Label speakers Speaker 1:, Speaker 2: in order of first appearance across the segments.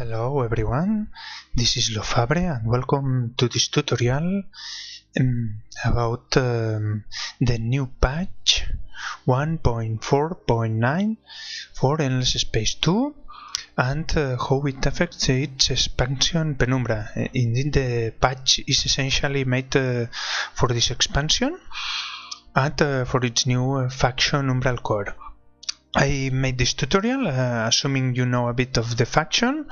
Speaker 1: Hello everyone, this is Lofabre and welcome to this tutorial about the new patch 1.4.9 for Endless Space 2 and how it affects its expansion Penumbra. Indeed, the patch is essentially made for this expansion and for its new faction Umbral Choir. I made this tutorial assuming you know a bit of the faction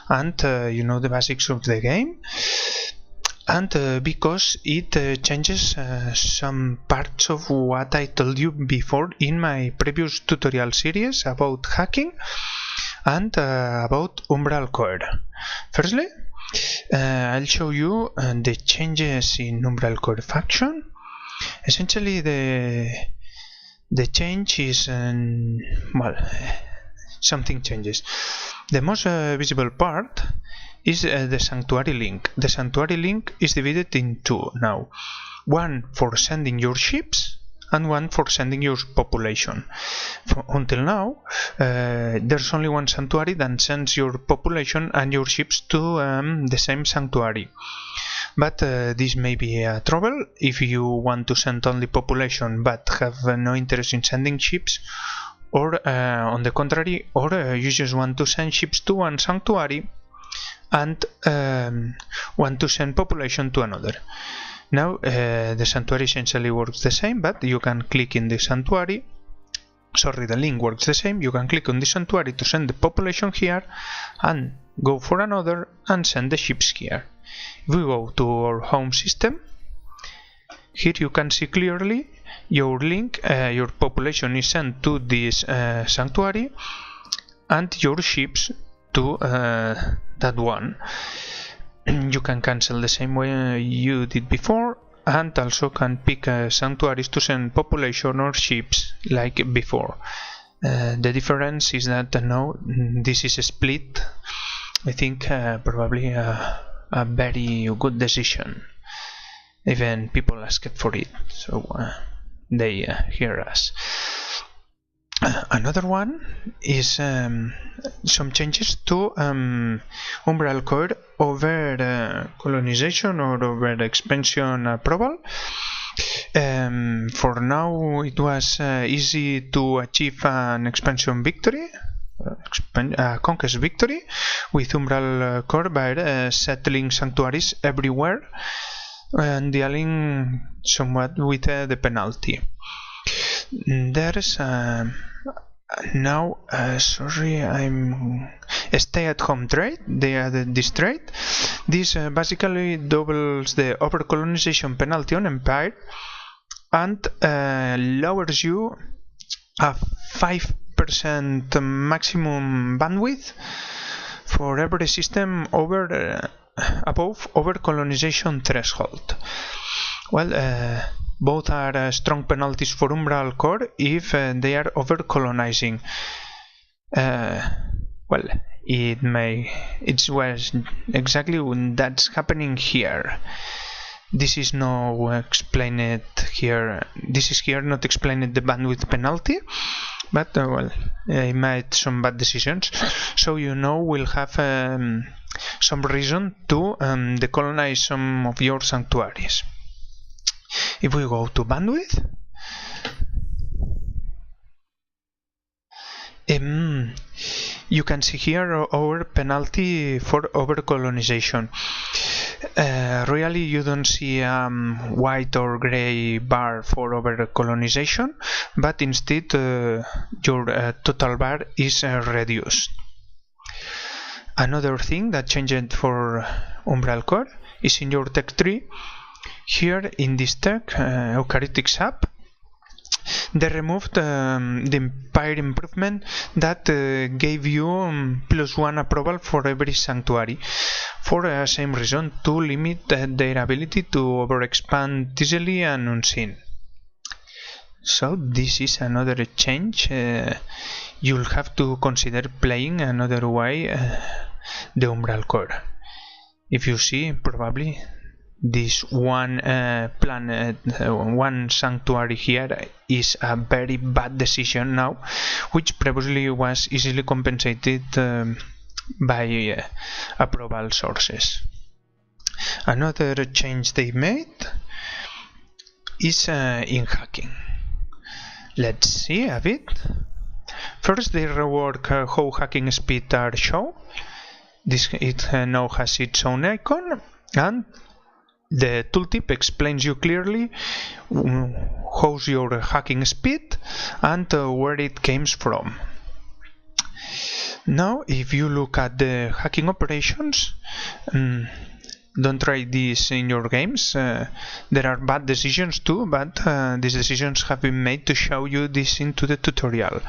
Speaker 1: and you know the basics of the game, and because it changes some parts of what I told you before in my previous tutorial series about hacking and about Umbral Choir. Firstly, I'll show you the changes in Umbral Choir faction. Essentially, the change is, something changes. The most visible part is the sanctuary link. The sanctuary link is divided in two now. One for sending your ships and one for sending your population. Until now, there's only one sanctuary that sends your population and your ships to the same sanctuary. But this may be a trouble if you want to send only population but have no interest in sending ships, or on the contrary, or you just want to send ships to one sanctuary and want to send population to another. Now the sanctuary essentially works the same, but you can click in the sanctuary. Sorry, the link works the same. You can click on the sanctuary to send the population here and go for another and send the ships here. If we go to our home system, here you can see clearly your link, your population is sent to this sanctuary and your ships to that one. You can cancel the same way you did before, and also can pick sanctuaries to send population or ships like before. The difference is that now this is a split. I think probably a very good decision. Even people asked for it, so they hear us. Another one is some changes to Umbral Choir over colonization or over expansion approval. For now, it was easy to achieve an expansion victory, conquest victory with Umbral Choir by settling sanctuaries everywhere and dealing somewhat with the penalty. There's now sorry, I'm stay-at-home trade. They added this trade. This basically doubles the overcolonization penalty on Empire and lowers you a 5% maximum bandwidth for every system over above overcolonization threshold. Well, both are strong penalties for Umbral Choir if they are overcolonizing. Well, it's exactly when that's happening here. This is no explained here. This is here not explained the bandwidth penalty, but well, I made some bad decisions, so you know we'll have some reason to decolonize some of your sanctuaries. If we go to bandwidth, you can see here our penalty for overcolonization. Really, you don't see white or gray bar for overcolonization, but instead your total bar is reduced. Another thing that changed for Umbral Choir is in your tech tree. Here in this tech, Eucharistic app, they removed the Empire improvement that gave you +1 approval for every sanctuary, for the same reason, to limit their ability to overexpand easily and unseen. So this is another change. You'll have to consider playing another way the Umbral Choir. If you see, probably this one planet, one sanctuary here is a very bad decision now, which previously was easily compensated by approval sources. Another change they made is in hacking. Let's see a bit. First, they rework how hacking speed are shown. It now has its own icon, and the tooltip explains you clearly how's your hacking speed and where it came from. Now, if you look at the hacking operations, don't try this in your games. There are bad decisions too, but these decisions have been made to show you this into the tutorial.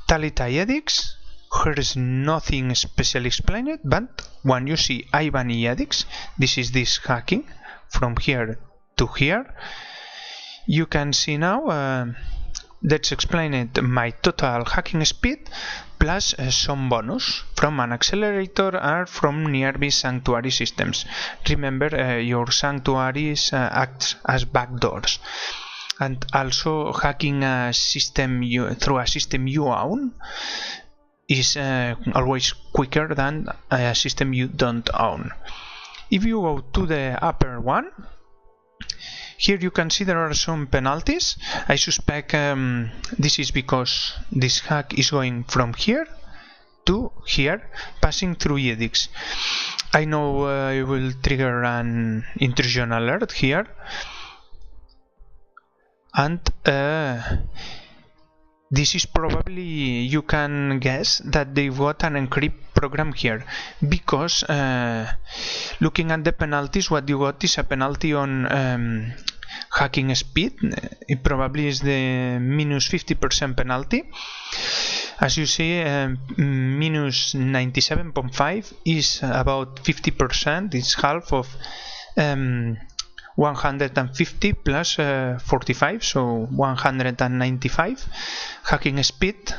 Speaker 1: Tally edits, here is nothing specially explained, but when you see IBAN edits, this is this hacking from here to here. You can see now that's explained my total hacking speed plus some bonus from an accelerator or from nearby sanctuary systems. Remember, your sanctuaries act as backdoors. And also hacking a system through a system you own is always quicker than a system you don't own. If you go to the upper one, here you can see there are some penalties. I suspect this is because this hack is going from here to here, passing through edX. I know I will trigger an intrusion alert here, and this is probably, you can guess that they got an encrypt program here, because looking at the penalties, what you got is a penalty on hacking speed. It probably is the minus 50% penalty. As you see, minus 97.5 is about 50%, it's half of 150 plus 45, so 195 hacking speed,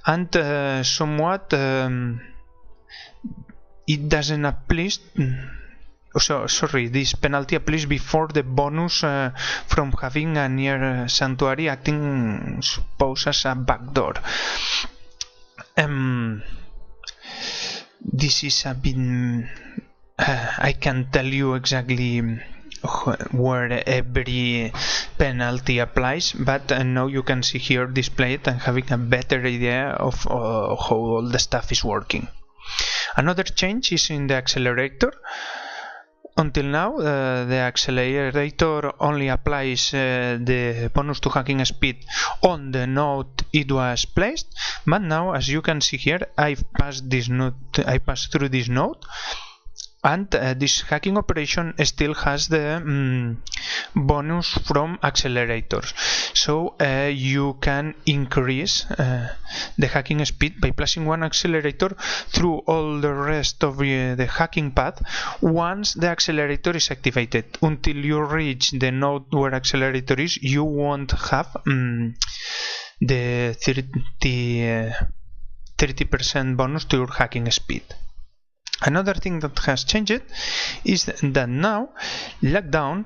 Speaker 1: and somewhat it doesn't apply. So sorry, this penalty applies before the bonus from having a near sanctuary acting suppose as a backdoor. This is a bit I can tell you exactly where every penalty applies, but now you can see here displayed and having a better idea of how all the stuff is working. Another change is in the accelerator. Until now, the accelerator only applies the bonus to hacking speed on the node it was placed, but now, as you can see here, I passed through this node, and this hacking operation still has the bonus from accelerators. So you can increase the hacking speed by placing one accelerator through all the rest of the hacking path once the accelerator is activated. Until you reach the node where accelerator is, you won't have the 30% bonus to your hacking speed. Another thing that has changed is that now lockdown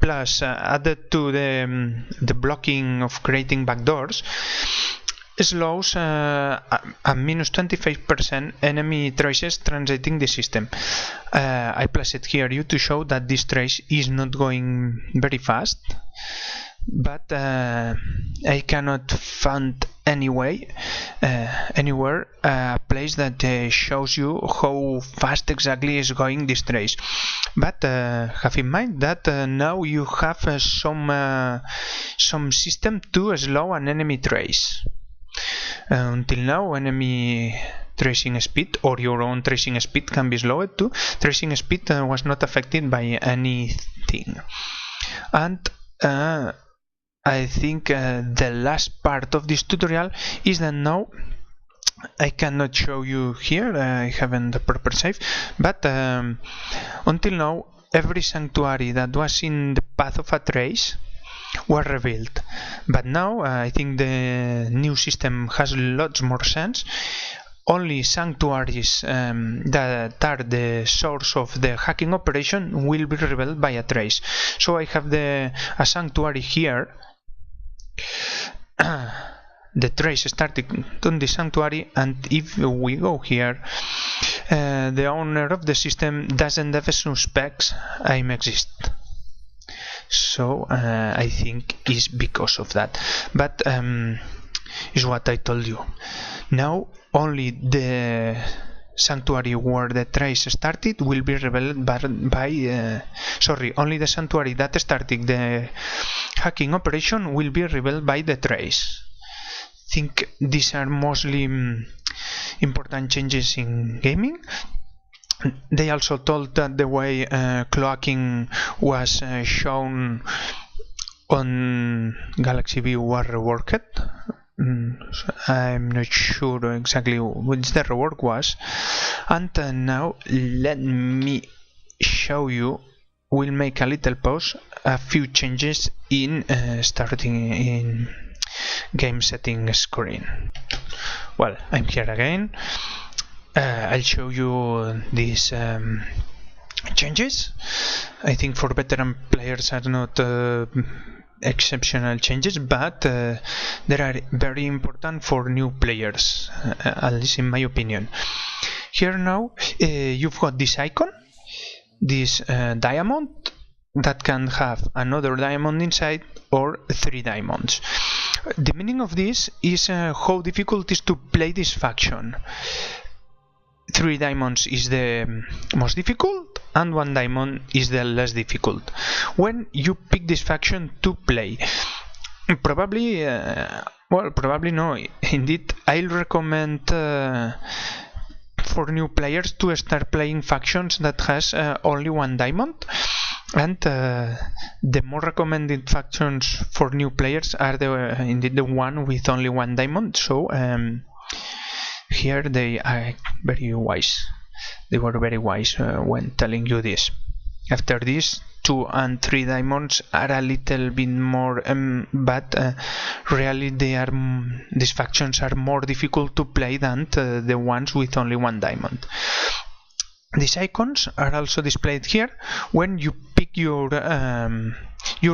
Speaker 1: plus added to the blocking of creating backdoors slows a minus 25% enemy traces transiting the system. I placed it here to show that this trace is not going very fast, but I cannot find anywhere a place that shows you how fast exactly is going this trace. But have in mind that now you have some system to slow an enemy trace. Until now, enemy tracing speed or your own tracing speed can be slowed too. Tracing speed was not affected by anything. And I think the last part of this tutorial is that now I cannot show you here, I haven't the proper save, but until now every sanctuary that was in the path of a trace was revealed. But now I think the new system has lots more sense. Only sanctuaries that are the source of the hacking operation will be revealed by a trace. So I have a sanctuary here the trace started on the sanctuary, and if we go here, the owner of the system doesn't have suspects I'm exist. So I think it's because of that, but is what I told you. Now only the sanctuary where the trace started will be revealed by only the sanctuary that started the hacking operation will be revealed by the trace. I think these are mostly important changes in gaming. They also told that the way cloaking was shown on Galaxy View was reworked. I'm not sure exactly what the rework was. And now let me show you. We'll make a little pause, a few changes in starting in game setting screen. Well, I'm here again. I'll show you these changes. I think for veteran players are not exceptional changes, but there are very important for new players, at least in my opinion. Here now you've got this icon, this diamond that can have another diamond inside or 3 diamonds. The meaning of this is how difficult it is to play this faction. 3 diamonds is the most difficult and 1 diamond is the less difficult. When you pick this faction to play, probably no, indeed I'll recommend for new players to start playing factions that has only 1 diamond, and the more recommended factions for new players are indeed the one with only 1 diamond. So here they are very wise. They were very wise when telling you this. After this, 2 and 3 diamonds are a little bit more, but really these factions are more difficult to play than the ones with only 1 diamond. These icons are also displayed here when you pick your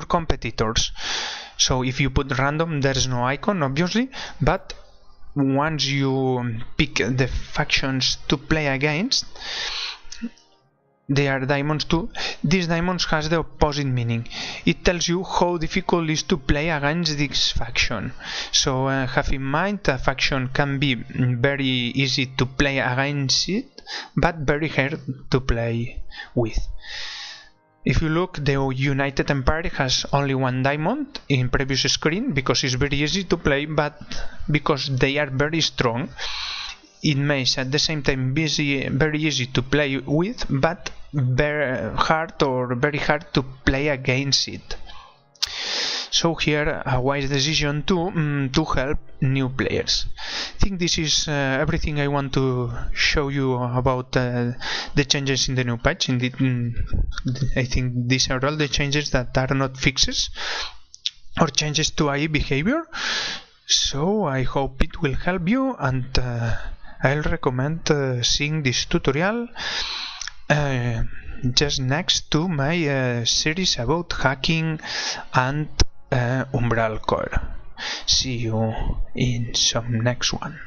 Speaker 1: competitors. So if you put random, there is no icon, obviously, but once you pick the factions to play against, they are diamonds too. These diamonds has the opposite meaning. It tells you how difficult it is to play against this faction. So have in mind, a faction can be very easy to play against it, but very hard to play with. If you look, the United Empire has only 1 diamond in previous screen because it's very easy to play, but because they are very strong, it makes at the same time very easy to play with, but very hard to play against it. So here a wise decision to help new players. I think this is everything I want to show you about the changes in the new patch. Indeed, I think these are all the changes that are not fixes or changes to AI behavior. So I hope it will help you, and I'll recommend seeing this tutorial just next to my series about hacking and Umbral Choir. See you in some next one.